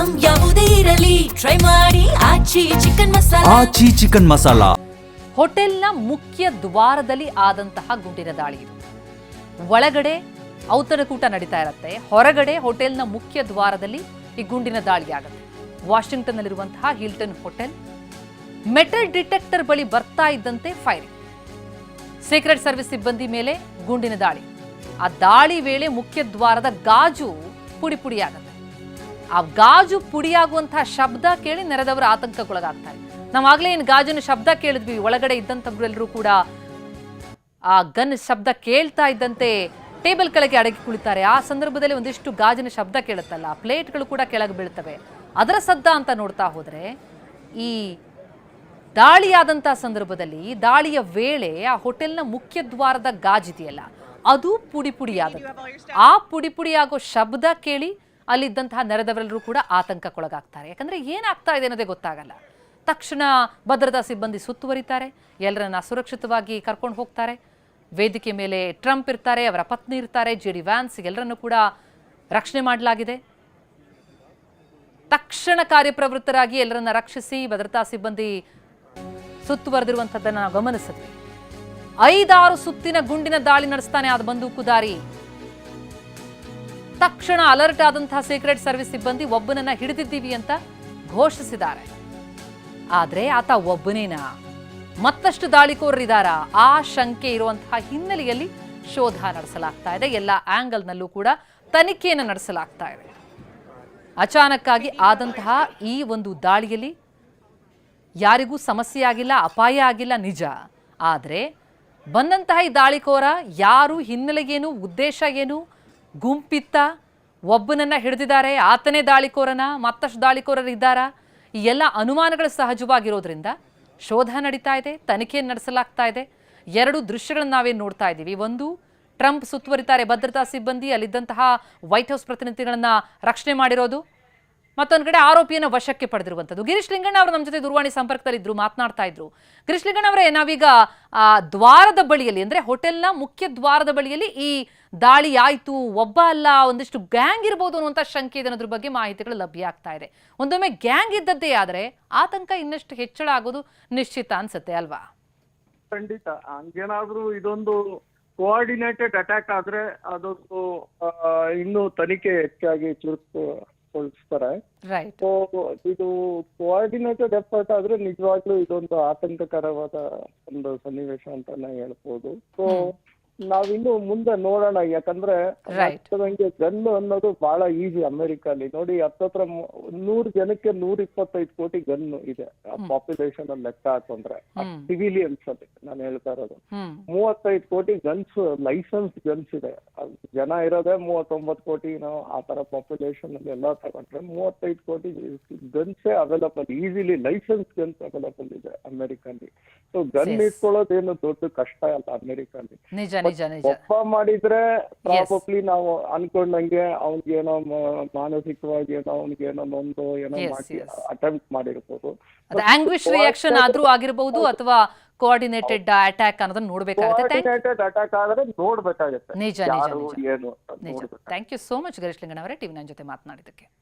Item ಯಾವುದೇ ಇರಲಿ try ಮಾಡಿ ಆಚಿ ಚಿಕನ್ ಮಸಾಲಾ. ಆಚಿ ಚಿಕನ್ ಮಸಾಲಾ. ಹೋಟೆಲ್ನ ಮುಖ್ಯ ದ್ವಾರದಲ್ಲಿ ಆದಂತಹ ಗುಂಡಿನ ದಾಳಿ ಇದು. ಒಳಗಡೆ ಔತಣಕೂಟ ನಡೀತಾ ಇರುತ್ತೆ, ಹೊರಗಡೆ ಹೋಟೆಲ್ನ ಮುಖ್ಯ ದ್ವಾರದಲ್ಲಿ ಈ ಗುಂಡಿನ ದಾಳಿ ಆಗುತ್ತೆ. ವಾಷಿಂಗ್ಟನ್ ನಲ್ಲಿರುವಂತಹ ಹಿಲ್ಟನ್ ಹೋಟೆಲ್ ಮೆಟಲ್ ಡಿಟೆಕ್ಟರ್ ಬಳಿ ಬರ್ತಾ ಇದ್ದಂತೆ ಫೈರಿಂಗ್. ಸೀಕ್ರೆಟ್ ಸರ್ವಿಸ್ ಸಿಬ್ಬಂದಿ ಮೇಲೆ ಗುಂಡಿನ ದಾಳಿ. ಆ ದಾಳಿ ವೇಳೆ ಮುಖ್ಯ ದ್ವಾರದ ಗಾಜು ಪುಡಿ ಪುಡಿಯಾಗುತ್ತೆ. ಆ ಗಾಜು ಪುಡಿಯಾಗುವಂತಹ ಶಬ್ದ ಕೇಳಿ ನೆರೆದವರು ಆತಂಕಕ್ಕೊಳಗಾಗ್ತಾರೆ. ನಾವಾಗಲೇ ಏನು ಗಾಜಿನ ಶಬ್ದ ಕೇಳಿದ್ವಿ, ಒಳಗಡೆ ಇದ್ದಂಥವರೆಲ್ಲರೂ ಕೂಡ ಆ ಗನ್ ಶಬ್ದ ಕೇಳ್ತಾ ಇದ್ದಂತೆ ಟೇಬಲ್ ಕೆಳಗೆ ಅಡಗಿ ಕುಳಿತಾರೆ. ಆ ಸಂದರ್ಭದಲ್ಲಿ ಒಂದಿಷ್ಟು ಗಾಜಿನ ಶಬ್ದ ಕೇಳುತ್ತಲ್ಲ, ಪ್ಲೇಟ್ಗಳು ಕೂಡ ಕೆಳಗೆ ಬೀಳ್ತವೆ. ಅದರ ಸದ್ದ ಅಂತ ನೋಡ್ತಾ ಹೋದರೆ ಈ ದಾಳಿಯಾದಂಥ ಸಂದರ್ಭದಲ್ಲಿ ದಾಳಿಯ ವೇಳೆ ಆ ಹೋಟೆಲ್ನ ಮುಖ್ಯ ದ್ವಾರದ ಗಾಜಿದೆಯಲ್ಲ ಅದು ಪುಡಿ ಪುಡಿಯಾಗುತ್ತೆ. ಆ ಪುಡಿ ಪುಡಿಯಾಗೋ ಶಬ್ದ ಕೇಳಿ ಅಲ್ಲಿದ್ದಂತಹ ನೆರೆದವರೆಲ್ಲರೂ ಕೂಡ ಆತಂಕಕ್ಕೊಳಗಾಗ್ತಾರೆ. ಯಾಕಂದ್ರೆ ಏನಾಗ್ತಾ ಇದೆ ಅನ್ನೋದೇ ಗೊತ್ತಾಗಲ್ಲ. ತಕ್ಷಣ ಭದ್ರತಾ ಸಿಬ್ಬಂದಿ ಸುತ್ತುವರಿತಾರೆ, ಎಲ್ಲರನ್ನ ಸುರಕ್ಷಿತವಾಗಿ ಕರ್ಕೊಂಡು ಹೋಗ್ತಾರೆ. ವೇದಿಕೆ ಮೇಲೆ ಟ್ರಂಪ್ ಇರ್ತಾರೆ, ಅವರ ಪತ್ನಿ ಇರ್ತಾರೆ, JD ವ್ಯಾನ್ಸ್ ಎಲ್ಲರನ್ನು ಕೂಡ ರಕ್ಷಣೆ ಮಾಡಲಾಗಿದೆ. ತಕ್ಷಣ ಕಾರ್ಯಪ್ರವೃತ್ತರಾಗಿ ಎಲ್ಲರನ್ನ ರಕ್ಷಿಸಿ ಭದ್ರತಾ ಸಿಬ್ಬಂದಿ ಸುತ್ತುವರೆದಿರುವಂಥದ್ದನ್ನು ನಾವು ಗಮನಿಸಿದ್ವಿ. 5-6 ಸುತ್ತಿನ ಗುಂಡಿನ ದಾಳಿ ನಡೆಸ್ತಾನೆ ಆದ ಬಂದೂಕುದಾರಿ. ತಕ್ಷಣ ಅಲರ್ಟ್ ಆದಂತಹ ಸೀಕ್ರೆಟ್ ಸರ್ವಿಸ್ ಸಿಬ್ಬಂದಿ ಒಬ್ಬನನ್ನ ಹಿಡಿದಿದ್ದೀವಿ ಅಂತ ಘೋಷಿಸಿದ್ದಾರೆ. ಆದ್ರೆ ಆತ ಒಬ್ಬನೇನಾ, ಮತ್ತಷ್ಟು ದಾಳಿಕೋರರಿದ್ದಾರಾ, ಆ ಶಂಕೆ ಇರುವಂತಹ ಹಿನ್ನೆಲೆಯಲ್ಲಿ ಶೋಧ ನಡೆಸಲಾಗ್ತಾ ಇದೆ. ಎಲ್ಲ ಆಂಗಲ್ನಲ್ಲೂ ಕೂಡ ತನಿಖೆಯನ್ನು ನಡೆಸಲಾಗ್ತಾ ಇದೆ. ಅಚಾನಕ್ಕಾಗಿ ಆದಂತಹ ಈ ಒಂದು ದಾಳಿಯಲ್ಲಿ ಯಾರಿಗೂ ಸಮಸ್ಯೆ ಆಗಿಲ್ಲ, ಅಪಾಯ ಆಗಿಲ್ಲ ನಿಜ. ಆದರೆ ಬಂದಂತಹ ಈ ದಾಳಿಕೋರ ಯಾರು, ಹಿನ್ನೆಲೆಗೇನು, ಉದ್ದೇಶ ಏನು, ಗುಂಪಿತ್ತ, ಒಬ್ಬನನ್ನ ಹಿಡಿದಿದ್ದಾರೆ, ಆತನೇ ದಾಳಿಕೋರನ, ಮತ್ತಷ್ಟು ದಾಳಿಕೋರರಿದ್ದಾರಾ, ಈ ಎಲ್ಲ ಅನುಮಾನಗಳು ಸಹಜವಾಗಿರೋದ್ರಿಂದ ಶೋಧ ನಡೀತಾ ಇದೆ, ತನಿಖೆಯನ್ನು ನಡೆಸಲಾಗ್ತಾ ಇದೆ. 2 ದೃಶ್ಯಗಳನ್ನು ನಾವೇನು ನೋಡ್ತಾ ಇದ್ದೀವಿ. ಒಂದು, ಟ್ರಂಪ್ ಸುತ್ತುವರಿತಾರೆ ಭದ್ರತಾ ಸಿಬ್ಬಂದಿ, ಅಲ್ಲಿದ್ದಂತಹ ವೈಟ್ ಹೌಸ್ ಪ್ರತಿನಿಧಿಗಳನ್ನ ರಕ್ಷಣೆ ಮಾಡಿರೋದು. ಮತ್ತೊಂದು ಕಡೆ ಆರೋಪಿಯನ್ನು ವಶಕ್ಕೆ ಪಡೆದಿರುವಂಥದ್ದು. ಗಿರೀಶ್ ಲಿಂಗಣ್ಣ ಅವರು ನಮ್ಮ ಜೊತೆ ದೂರವಾಣಿ ಸಂಪರ್ಕದಲ್ಲಿದ್ದರು, ಮಾತನಾಡ್ತಾ ಇದ್ರು. ಗಿರೀಶ್ ಲಿಂಗಣ್ಣ ಅವರೇ, ನಾವೀಗ ದ್ವಾರದ ಬಳಿಯಲ್ಲಿ ಅಂದ್ರೆ ಹೋಟೆಲ್ನ ಮುಖ್ಯ ದ್ವಾರದ ಬಳಿಯಲ್ಲಿ ಈ ದಾಳಿ ಆಯಿತು, ಒಬ್ಬ ಅಲ್ಲ ಒಂದಿಷ್ಟು ಗ್ಯಾಂಗ್ ಇರ್ಬೋದು ಅನ್ನುವಂಥ ಶಂಕೆ ಇದೆ ಅನ್ನೋದ್ರ ಬಗ್ಗೆ ಮಾಹಿತಿಗಳು ಲಭ್ಯ ಆಗ್ತಾ ಇದೆ. ಒಂದೊಮ್ಮೆ ಗ್ಯಾಂಗ್ ಇದ್ದದ್ದೇ ಆದರೆ ಆತಂಕ ಇನ್ನಷ್ಟು ಹೆಚ್ಚಳ ಆಗೋದು ನಿಶ್ಚಿತ ಅನ್ಸುತ್ತೆ ಅಲ್ವಾ? ಖಂಡಿತ ಹಂಗೇನಾದ್ರೂ ಇದೊಂದು ಕೋಆರ್ಡಿನೇಟೆಡ್ ಅಟ್ಯಾಕ್ ಆದ್ರೆ ಅದೊಂದು ಇನ್ನೂ ತನಿಖೆ ಹೆಚ್ಚಾಗಿ ಚುರುಕುಗೊಳಿಸ್ತಾರೆ. ರೈಟ್. ಇದು ಕೋಆರ್ಡಿನೇಟೆಡ್ ಎಫರ್ಟ್ ಆದ್ರೆ ನಿಜವಾಗ್ಲೂ ಇದೊಂದು ಆತಂಕಕರವಾದ ಒಂದು ಸನ್ನಿವೇಶ ಅಂತಾನೆ ಹೇಳ್ಬೋದು. ಸೊ ನಾವಿನ್ನು ಮುಂದೆ ನೋಡೋಣ. ಯಾಕಂದ್ರೆ ಗನ್ ಅನ್ನೋದು ಬಹಳ ಈಸಿ ಅಮೆರಿಕಲ್ಲಿ. ನೋಡಿ, ಹತ್ತತ್ರ 100 ಜನಕ್ಕೆ 125 ಕೋಟಿ ಗನ್ ಇದೆ ಪಾಪ್ಯುಲೇಷನ್ ಅಲ್ಲಿ ಲೆಕ್ಕ ಹಾಕೊಂಡ್ರೆ, ಸಿವಿಲಿಯನ್ಸ್ ಅಲ್ಲಿ ನಾನು ಹೇಳ್ತಾ ಇರೋದು. 35 ಕೋಟಿ ಗನ್ಸ್, ಲೈಸೆನ್ಸ್ ಗನ್ಸ್ ಇದೆ. ಜನ ಇರೋದೇ 39 ಕೋಟಿ. ನಾವು ಆ ತರ ಪಾಪ್ಯುಲೇಷನ್ ಅಲ್ಲಿ ಎಲ್ಲ ತಗೊಂಡ್ರೆ 35 ಕೋಟಿ ಗನ್ಸೇ available, easily license guns available ಇದೆ ಅಮೆರಿಕಲ್ಲಿ. ಸೊ ಗನ್ ಇಟ್ಕೊಳ್ಳೋದೇನು ದೊಡ್ಡ ಕಷ್ಟ ಅಲ್ಲ ಅಮೆರಿಕಲ್ಲಿ. ಒಬ್ಬ ಮಾಡಿದ್ರೆ ಪ್ರಾಬಬ್ಲಿ ನಾವು ಅನ್ಕೊಂಡಂಗೆ ಅವ್ನಿಗೇನೋ ಮಾನಸಿಕವಾಗಿ ಏನೋ ಅವ್ನಿಗೇನೋ ನೊಂದು ಏನೋ ಮಾಡಿ ಅಟೆಂಪ್ಟ್ ಮಾಡಿರ್ಬೋದು. ಆಂಗ್ವಿಶ್ ರಿಯಾಕ್ಷನ್ ಆದ್ರೂ ಆಗಿರಬಹುದು ಅಥವಾ ಕೋಆರ್ಡಿನೇಟೆಡ್ ಅಟ್ಯಾಕ್ ಅನ್ನೋದನ್ನ ನೋಡ್ಬೇಕಾಗುತ್ತೆ. ಕೋಆರ್ಡಿನೇಟೆಡ್ ಅಟ್ಯಾಕ್ ಆದ್ರೆ ನೋಡ್ಬೇಕಾಗುತ್ತೆ. ನಿಜ. ಏನು thank you so much Girish Linganna ಅವರೇ, TV9 ಜೊತೆ ಮಾತನಾಡಿದ್ದಕ್ಕೆ.